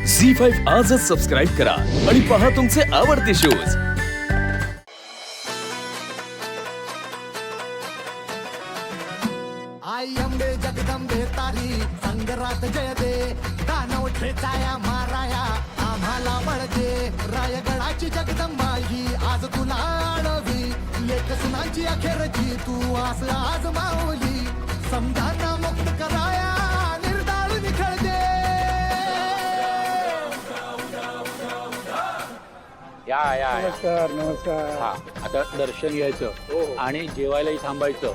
झी5 आजच सबस्क्राईब करा आणि पहा तुमचे आवडते शोज। आई अंबे जगदंबे तारी संगरात जय दे, दानव ठेचाया माराया आम्हाला बळ दे। रायगडाची जगदंबा ही आज तुला आडवी, लेख सुनांची अखेरची तू आस आज माऊली। समजाना मुक्त कराया निर्दाळ निखळ दे। या या या. नमस्कार नमस्कार. हा आता दर्शन घ्यायचं आणि जेवायलाही थांबायचं.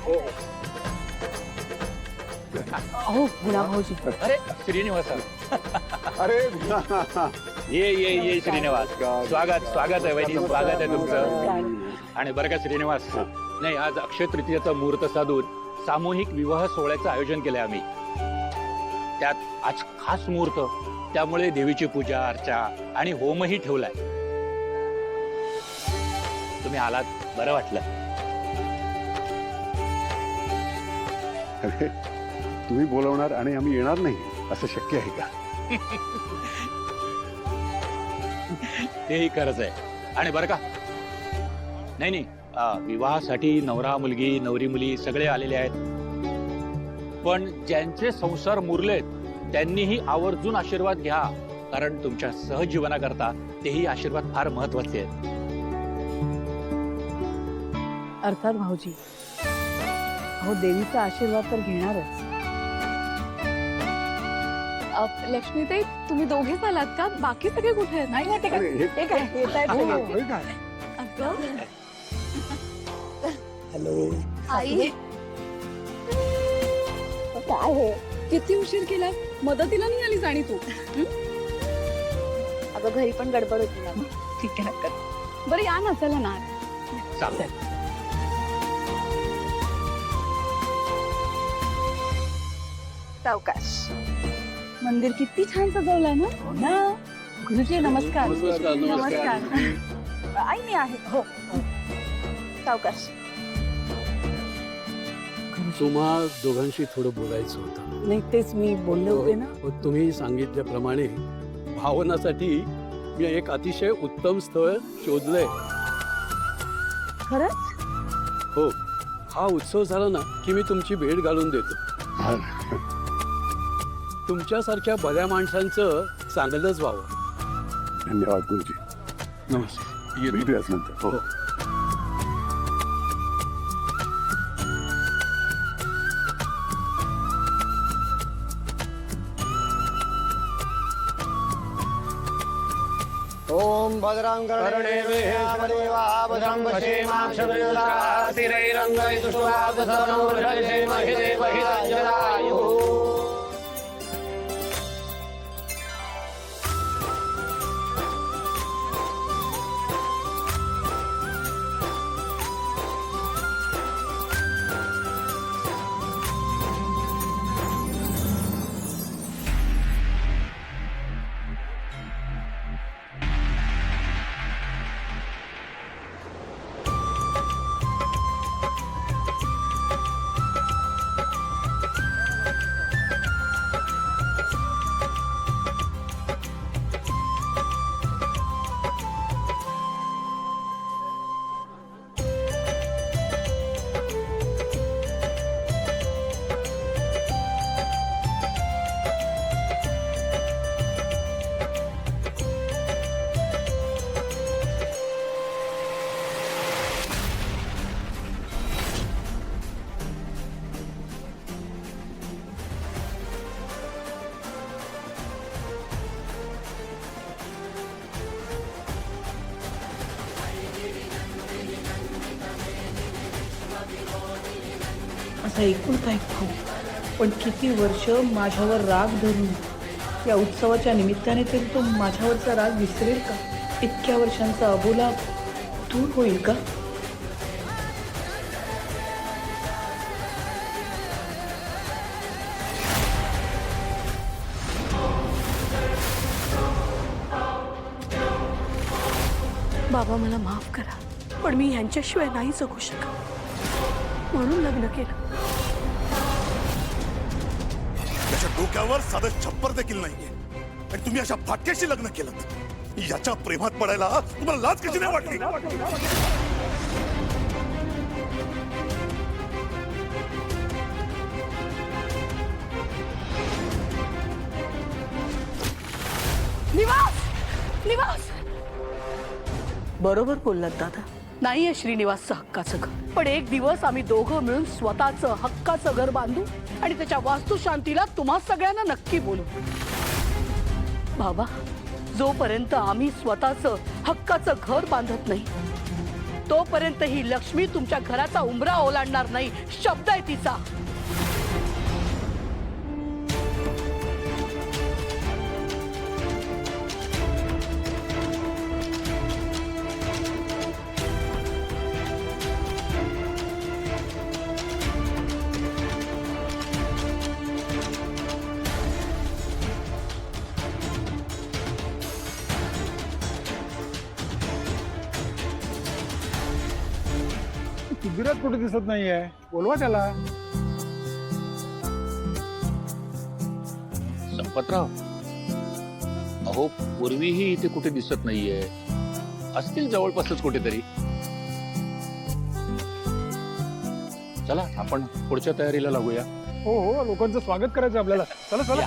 हो गुलाब भाऊजी. अरे श्रीनिवास अरे ये ये ये श्रीनिवास, स्वागत स्वागत आहे वहिनी, स्वागत आहे तुमचं. आणि बरं का श्रीनिवास, नाही आज अक्षय तृतीयेचा मुहूर्त साधून सामूहिक विवाह सोहळ्याचं आयोजन केलंय आम्ही. त्यात आज खास मुहूर्त, त्यामुळे देवीची पूजा अर्चा आणि होमही ठेवलाय. तुम्ही आलात बरं वाटलं. अरे तुम्ही बोलवणार आणि आम्ही येणार नाही असं शक्य आहे का? तेही खरंच आहे. आणि बरं का, नाही नाही, विवाहासाठी नवरा मुलगी नवरी मुली सगळे आलेले आहेत. पण ज्यांचे संसार मुरलेत त्यांनीही आवर्जून आशीर्वाद घ्या, कारण तुमच्या सहजीवनाकरता तेही आशीर्वाद फार महत्वाचे आहेत. अर्थात भाऊजी, अहो देवीचा आशीर्वाद तर घेणारच. लक्ष्मीताई, तुम्ही दोघेच आलात का? बाकी सगळे कुठे आहेत? नाही ते काय येत आहेत सगळे. अगं, हॅलो. आई काय हे? किती उशीर केला, मदतीला नाही आलीस आणि तू. अगं घरी पण गडबड होती ना. ठीक आहे, बरं या ना, चला ना. चालेल. सावकाश. मंदिर किती छान सजवलंय ना. ना गुरुजी नमस्कार. नमस्कार. आई मी आहे. हो सावकाश. तुम्हा दोघांशी थोडं बोलायचं होतं. नाही तेच मी बोलले होते ना. तुम्ही सांगितल्याप्रमाणे भावनासाठी मी एक अतिशय उत्तम स्थळ शोधलंय. खरंच? हो, हा उत्सव झाला ना की मी तुमची भेट घालून देतो. तुमच्यासारख्या भल्या माणसांचं चांगलंच व्हावं. धन्यवाद गुरुजी. नमस्कार. भेटूयाच नंतर. हो. ओम भद्रं कर्णेभिर्देवा भद्रं पश्येमाक्षभिर्देवातिरैरङ्गैस्तुष्वादधनुर्धरिषेमहिदेवहिताञ्जलायुः। असं एकूणच ऐकू, पण किती वर्ष माझ्यावर राग धरून या उत्सवाच्या निमित्ताने तरी तो माझ्यावरचा राग विसरेल का? इतक्या वर्षांचा अबोला दूर होईल का? बाबा मला माफ करा, पण मी यांच्याशिवाय नाही जगू शकत, म्हणून लग्न केलं. त्याच्या डोक्यावर साधं छप्पर देखील नाहीये. आणि तुम्ही अशा फाटक्याशी लग्न केलं याच्या प्रेमात पडायला तुम्हाला लाज कशी नाही वाटली? निवास निवास बरोबर बोललात दादा. नाहीये श्रीनिवासचं हक्काचं घर, पण एक दिवस आम्ही दोघं मिळून स्वतःचं हक्काचं घर बांधू आणि त्याच्या वास्तुशांतीला तुम्हा सगळ्यांना नक्की बोलू. बाबा, जोपर्यंत आम्ही स्वतःचं हक्काचं घर बांधत नाही तोपर्यंत ही लक्ष्मी तुमच्या घराचा उंबरा ओलांडणार नाही. शब्द आहे तिचा. पृथ्वीराज कुठे दिसत नाहीये, बोलवा त्याला. संपतराव, अहो पूर्वीही इथे कुठे दिसत नाहीये. असतील जवळपासच कुठेतरी. चला आपण पुढच्या तयारीला लागूया. हो हो, लोकांचं स्वागत करायचं आपल्याला. चला चला.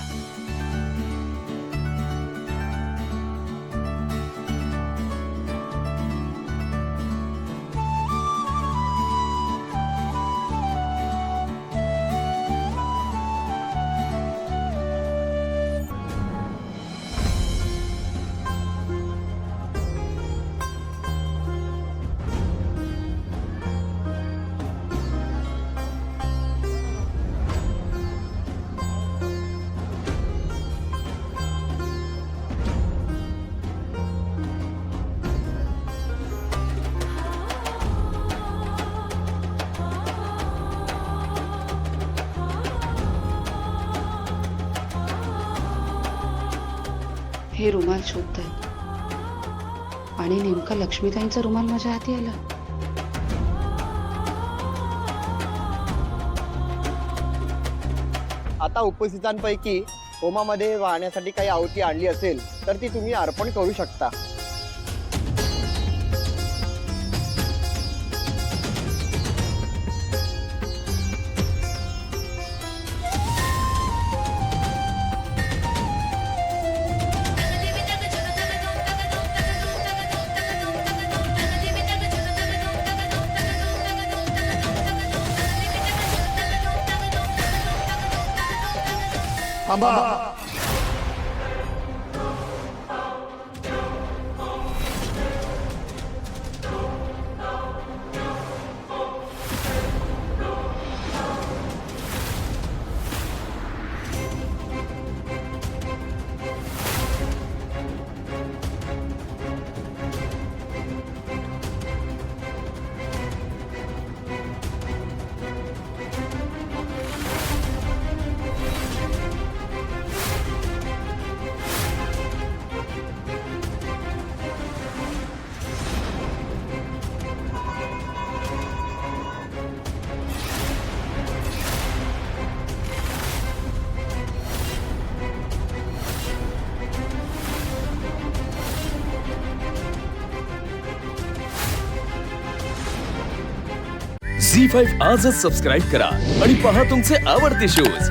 हे रुमाल शोधतायत आणि नेमका लक्ष्मीताईंचा रुमाल माझ्या हाती आला. आता उपस्थितांपैकी होमामध्ये वाहण्यासाठी काही आहुती आणली असेल तर ती तुम्ही अर्पण करू शकता. थांबा. झी5 आजच सबस्क्राईब करा आणि पहा तुमचे आवडते शोज